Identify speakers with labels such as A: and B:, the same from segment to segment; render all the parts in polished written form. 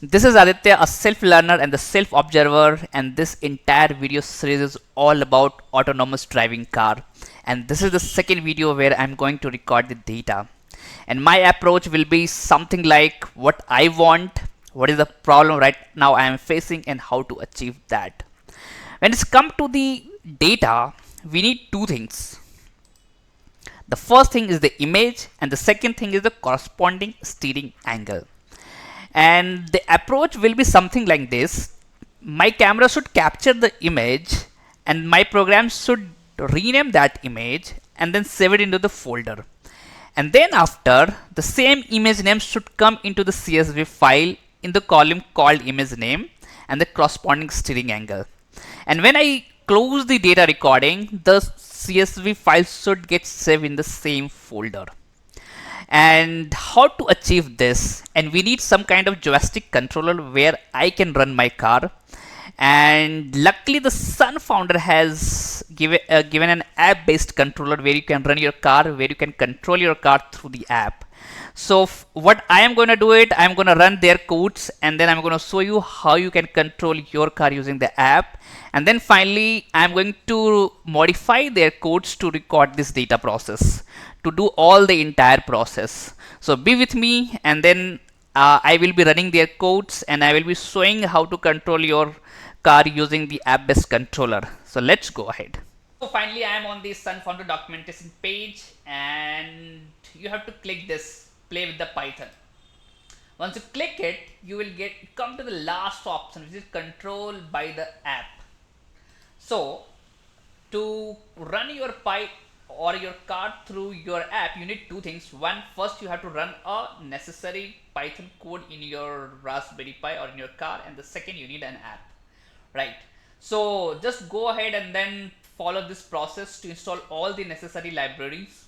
A: This is Aditya, a self-learner and the self-observer, and this entire video series is all about autonomous driving car. And this is the second video where I'm going to record the data. And my approach will be something like what I want, what is the problem right now I am facing, and how to achieve that. When it's come to the data, we need two things. The first thing is the image, and the second thing is the corresponding steering angle. And the approach will be something like this. My camera should capture the image, and my program should rename that image and then save it into the folder. And then after, the same image name should come into the CSV file in the column called image name and the corresponding steering angle. And when I close the data recording, the CSV file should get saved in the same folder. And how to achieve this? And we need some kind of joystick controller where I can run my car. And luckily the Sun founder has given an app based controller where you can run your car, where you can control your car through the app. So what I am going to do it, I'm going to run their codes, and then I'm going to show you how you can control your car using the app. And then finally, I'm going to modify their codes to record this data process, to do all the entire process. So be with me, and then I will be running their codes, and I will be showing how to control your car using the app-based controller. So let's go ahead. So finally, I am on the Sun Founder documentation page, and you have to click this play with the Python. Once you click it, you will come to the last option, which is control by the app. So to run your pipe or your car through your app, you need two things. One, first you have to run a necessary Python code in your Raspberry Pi or in your car, and the second, you need an app, right? So just go ahead and then follow this process to install all the necessary libraries.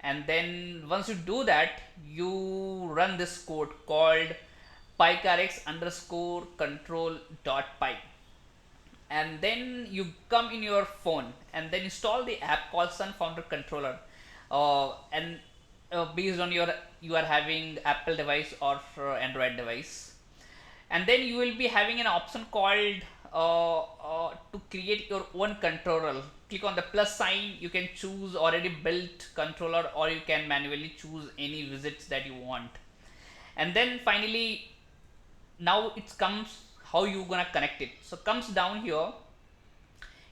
A: And then once you do that, you run this code called pycarx underscore control dot py, and then you come in your phone and then install the app called Sun Founder Controller, and based on you are having Apple device or Android device. And then you will be having an option called to create your own controller. Click on the plus sign, you can choose already built controller, or you can manually choose any widgets that you want. And then finally, now it comes how you gonna connect it. So comes down here,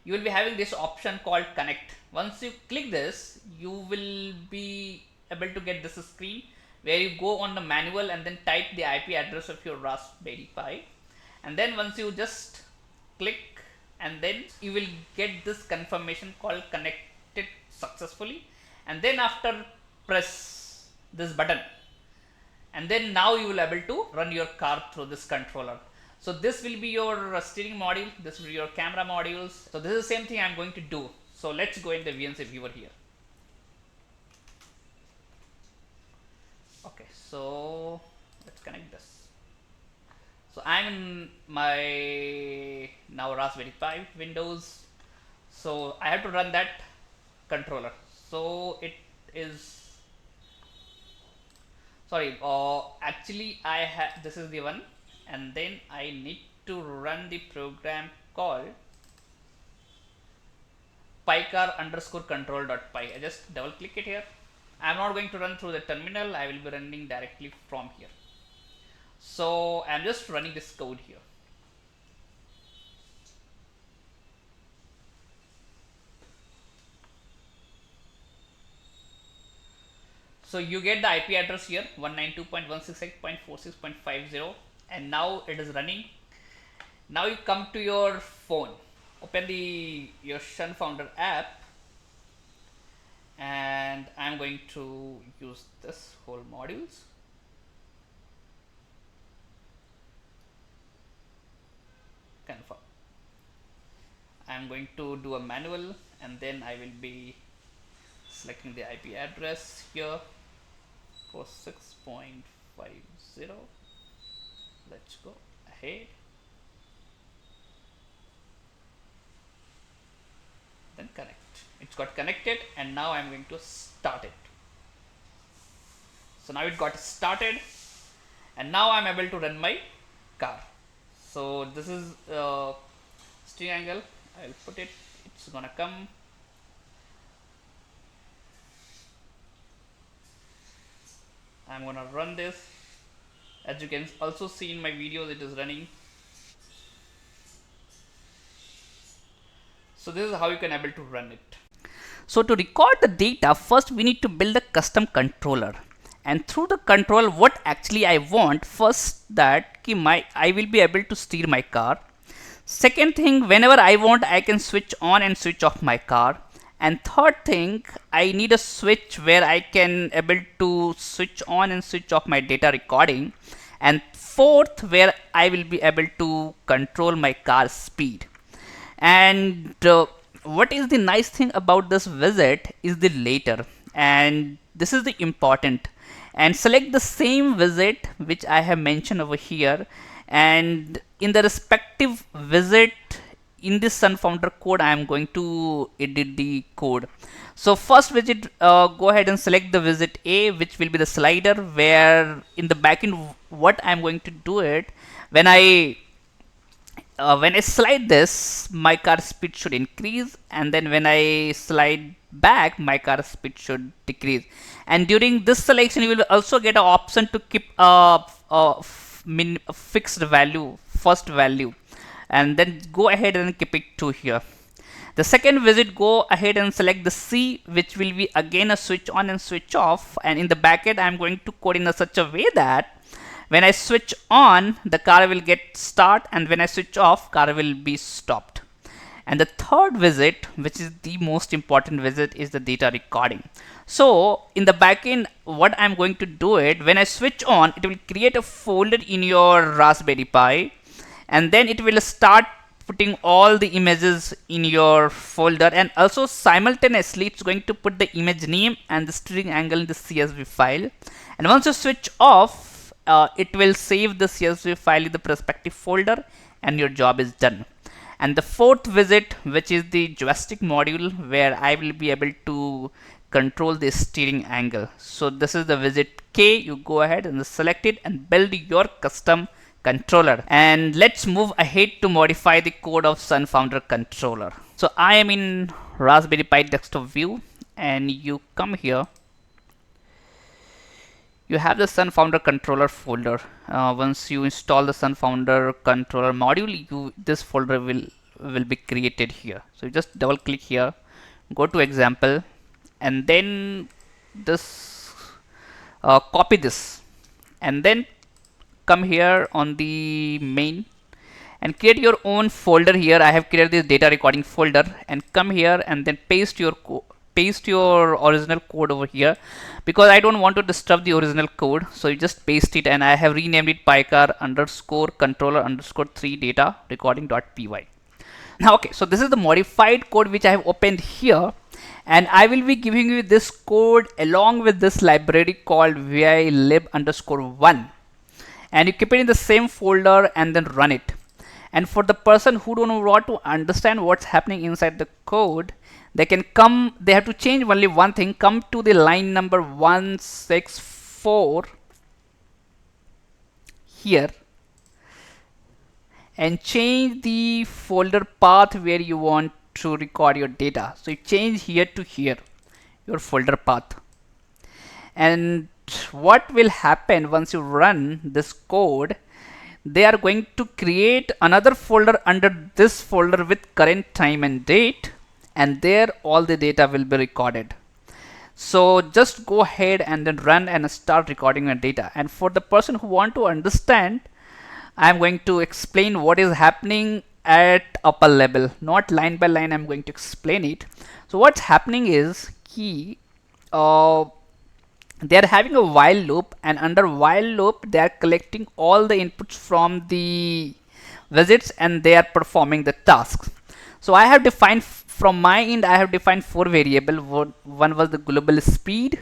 A: you will be having this option called connect. Once you click this, you will be able to get this screen where you go on the manual and then type the IP address of your Raspberry Pi. And then once you just click, and then you will get this confirmation called connected successfully. And then after, press this button, and then now you will be able to run your car through this controller. So this will be your steering module, this will be your camera modules. So this is the same thing I'm going to do. So let's go in the VNC viewer here. Okay, so let's connect this. So I'm in my now Raspberry Pi Windows. So I have to run that controller. So it is, sorry, actually I have, this is the one, and then I need to run the program called pycar underscore control dot py. I just double click it here. I'm not going to run through the terminal, I will be running directly from here. So I'm just running this code here. So you get the IP address here 192.168.46.50, and now it is running. Now you come to your phone, open your Sun Founder app, and I'm going to use this whole modules. Confirm. I'm going to do a manual, and then I will be selecting the IP address here for 6.50. Let's go ahead. Then connect. It's got connected, and now I'm going to start it. So now it got started, and now I'm able to run my car. So this is steering angle. I'll put it. It's gonna come. I'm gonna run this. As you can also see in my videos, it is running. So this is how you can able to run it. So to record the data, first we need to build a custom controller. And through the control, what actually I want, first that I will be able to steer my car. Second thing, whenever I want, I can switch on and switch off my car. And third thing, I need a switch where I can able to switch on and switch off my data recording. And fourth, where I will be able to control my car speed. And what is the nice thing about this widget is the later, and this is the important. And select the same widget which I have mentioned over here, and in the respective widget in this Sunfounder code I am going to edit the code. So first widget, go ahead and select the widget A, which will be the slider, where in the backend what I am going to do it, when I slide this, my car speed should increase, and then when I slide back, my car speed should decrease. And during this selection, you will also get an option to keep a fixed value, first value, and then go ahead and keep it to here. The second visit, go ahead and select the C, which will be again a switch on and switch off. And in the backend, I am going to code in such a way that when I switch on, the car will get start, and when I switch off, car will be stopped. And the third visit, which is the most important visit, is the data recording. So in the backend, what I'm going to do it, when I switch on, it will create a folder in your Raspberry Pi, and then it will start putting all the images in your folder, and also simultaneously it's going to put the image name and the steering angle in the CSV file. And once you switch off, it will save the CSV file in the respective folder, and your job is done. And the fourth visit, which is the joystick module, where I will be able to control the steering angle. So this is the visit K. You go ahead and select it and build your custom controller. And let's move ahead to modify the code of Sunfounder controller. So I am in Raspberry Pi desktop view, and you come here. You have the Sunfounder controller folder. Once you install the Sunfounder controller module, this folder will be created here. So you just double click here, go to example, and then this copy this, and then come here on the main and create your own folder. Here I have created this data recording folder, and come here and then paste your original code over here, because I don't want to disturb the original code. So you just paste it, and I have renamed it pycar underscore controller underscore 3 data recording.py. Now okay, so this is the modified code which I have opened here, and I will be giving you this code along with this library called vi-lib underscore 1, and you keep it in the same folder and then run it. And for the person who don't want to understand what's happening inside the code, they have to change only one thing. Come to the line number 164 here and change the folder path where you want to record your data. So you change here to here, your folder path. And what will happen once you run this code, they are going to create another folder under this folder with current time and date, and there all the data will be recorded. So just go ahead and then run and start recording your data. And for the person who want to understand, I am going to explain what is happening at upper level, not line by line. I'm going to explain it. So what's happening is they are having a while loop, and under while loop they are collecting all the inputs from the visits, and they are performing the tasks. So I have defined, from my end, I have defined 4 variables. One was the global speed,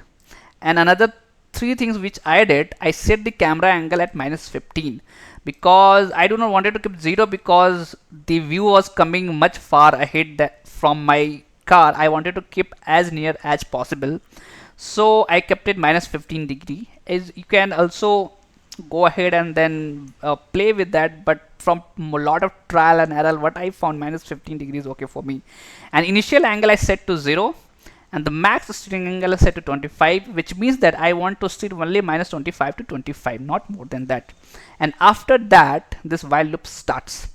A: and another 3 things which I did. I set the camera angle at -15 because I do not wanted to keep 0, because the view was coming much far ahead from my car. I wanted to keep as near as possible. So I kept it -15 degree. As you can also go ahead and then play with that, but from a lot of trial and error, what I found, minus 15 degrees okay for me. And initial angle I set to 0, and the max steering angle is set to 25, which means that I want to steer only minus 25 to 25, not more than that. And after that, this while loop starts,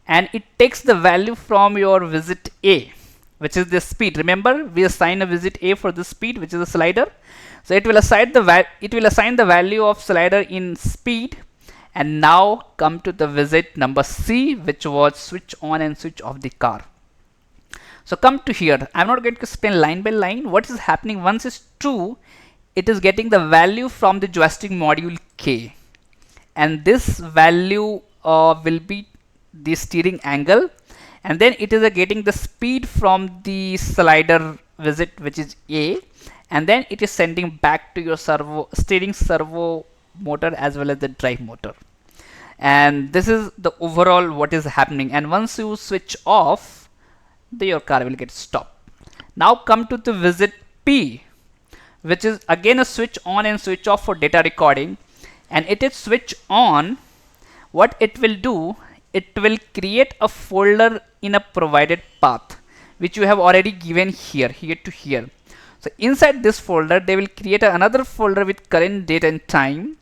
A: and it takes the value from your visit A, which is the speed. Remember, we assign a visit A for the speed, which is a slider. So it will assign the value of slider in speed. And now come to the visit number C, which was switch on and switch off the car. So come to here. I'm not going to explain line by line. What is happening once is true, it is getting the value from the joystick module K, and this value will be the steering angle, and then it is getting the speed from the slider visit, which is A, and then it is sending back to your steering servo motor as well as the drive motor. And this is the overall what is happening. And once you switch off, your car will get stopped. Now come to the visit P, which is again a switch on and switch off for data recording. And it is switch on. What it will do, it will create a folder in a provided path, which you have already given here to here. So inside this folder, they will create another folder with current date and time,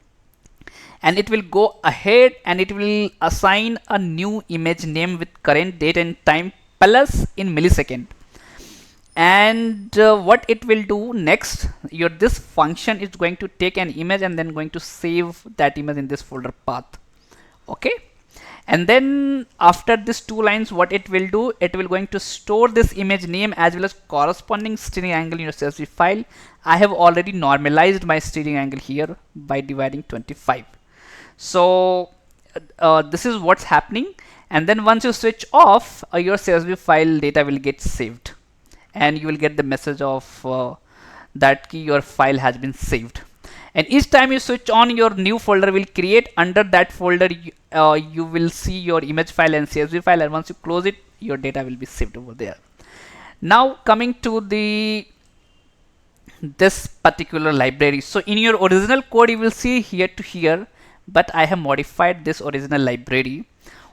A: and it will go ahead and it will assign a new image name with current date and time plus in millisecond. And what it will do next, this function is going to take an image and then going to save that image in this folder path. Okay, and then after these two lines, what it will do, it will going to store this image name as well as corresponding steering angle in your CSV file. I have already normalized my steering angle here by dividing 25. So this is what's happening. And then once you switch off, your CSV file data will get saved, and you will get the message of that your file has been saved. And each time you switch on, your new folder will create. Under that folder, you will see your image file and CSV file, and once you close it, your data will be saved over there. Now coming to this particular library. So in your original code, you will see here to here, but I have modified this original library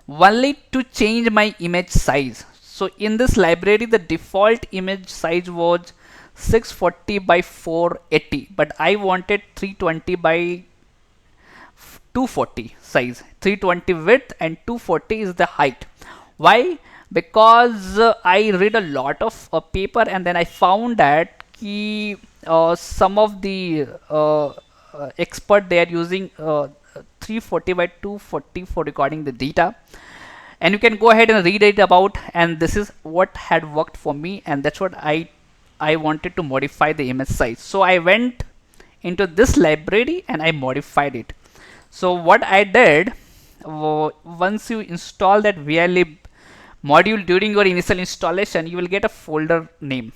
A: only to change my image size. So in this library, the default image size was 640 by 480, but I wanted 320 by 240 size. 320 width and 240 is the height. Why? Because I read a lot of paper, and then I found that some of the expert, they are using 340 by 240 for recording the data. And you can go ahead and read it about, and this is what had worked for me, and that's what I wanted to modify the image size. So I went into this library and I modified it. So what I did, once you install that VILib module during your initial installation, you will get a folder name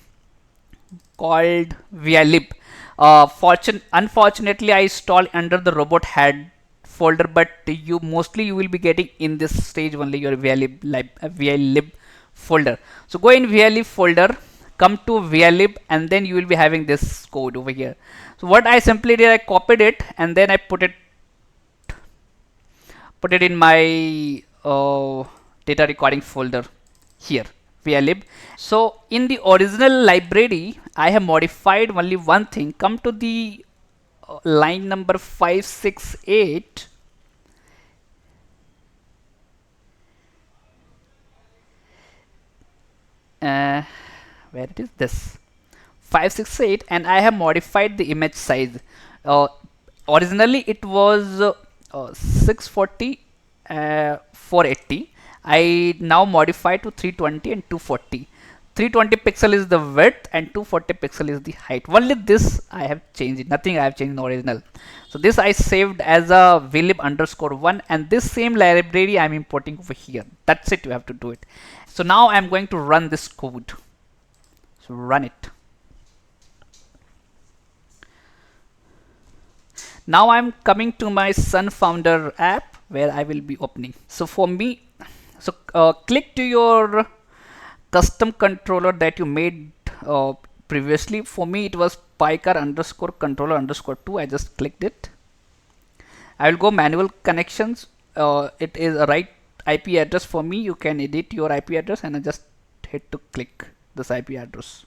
A: called VILib. Unfortunately, I installed under the robot head folder, but you will be getting in this stage only your VILib folder. So go in VILib folder, come to VILib, and then you will be having this code over here. So what I simply did, I copied it and then I put it in my data recording folder here, VILib. So in the original library, I have modified only one thing. Come to the line number 568. Where it is, this 568, and I have modified the image size. Originally it was 640 480. I now modify to 320 and 240. 320 pixel is the width and 240 pixel is the height. Only this I have changed, nothing I have changed in the original. So this I saved as a VILib_1, and this same library I am importing over here. That's it, you have to do it. So now I am going to run this code. So run it. Now I am coming to my SunFounder app where I will be opening. So for me, click to your custom controller that you made previously. For me it was PyCar_controller_2. I just clicked it. I will go manual connections. It is a right IP address for me. You can edit your IP address and I just hit to click this IP address.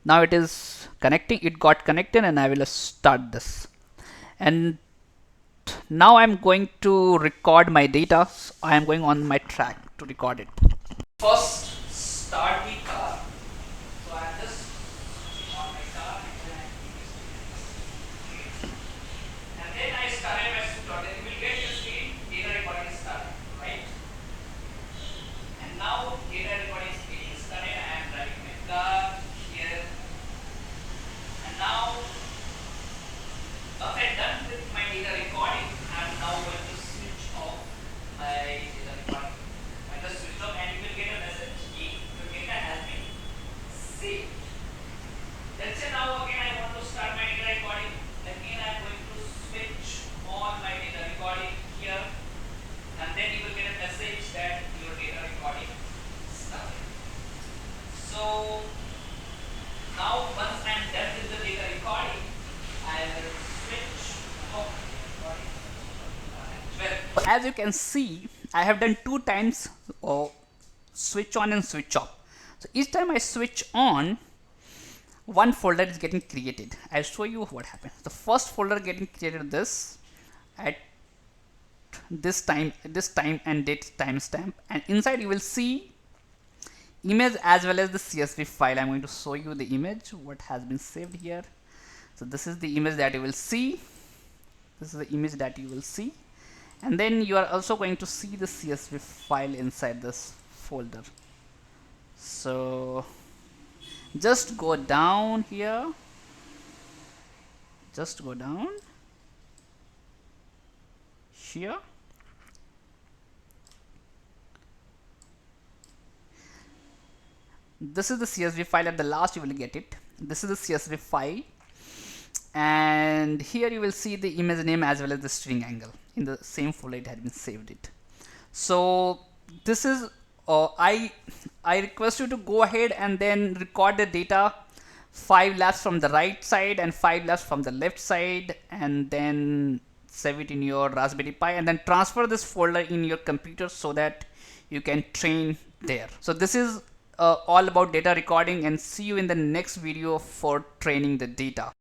A: Now it is connecting. It got connected and I will start this. And now I'm going to record my data. So I am going on my track to record it. First, start the car. So I'm just on my car and then I started my start. Then you will get your screen. Data recording is started, right? And now data recording screen is started. I am driving my car here. And now, once I'm done with my data recording, I'm now going to switch off my data recording. I just switch off and you will get a message. Your data has been saved. Let's say now again I want to start my data recording. Again I'm going to switch on my data recording here. And then you will get a message that your data recording started. So now once I'm done with the data recording, I will switch off the recording. Well, as you can see, I have done 2 times switch on and switch off. So each time I switch on, one folder is getting created. I'll show you what happened. The first folder getting created this at this time and date timestamp, and inside you will see image as well as the CSV file. I'm going to show you the image what has been saved here. So this is the image that you will see. This is the image that you will see, and then you are also going to see the CSV file inside this folder. So just go down here, just go down here. This is the CSV file. At the last you will get it. This is the CSV file, and here you will see the image name as well as the string angle. In the same folder it had been saved it. So this is I request you to go ahead and then record the data 5 laps from the right side and 5 laps from the left side, and then save it in your Raspberry Pi and then transfer this folder in your computer so that you can train there. So this is all about data recording, and see you in the next video for training the data.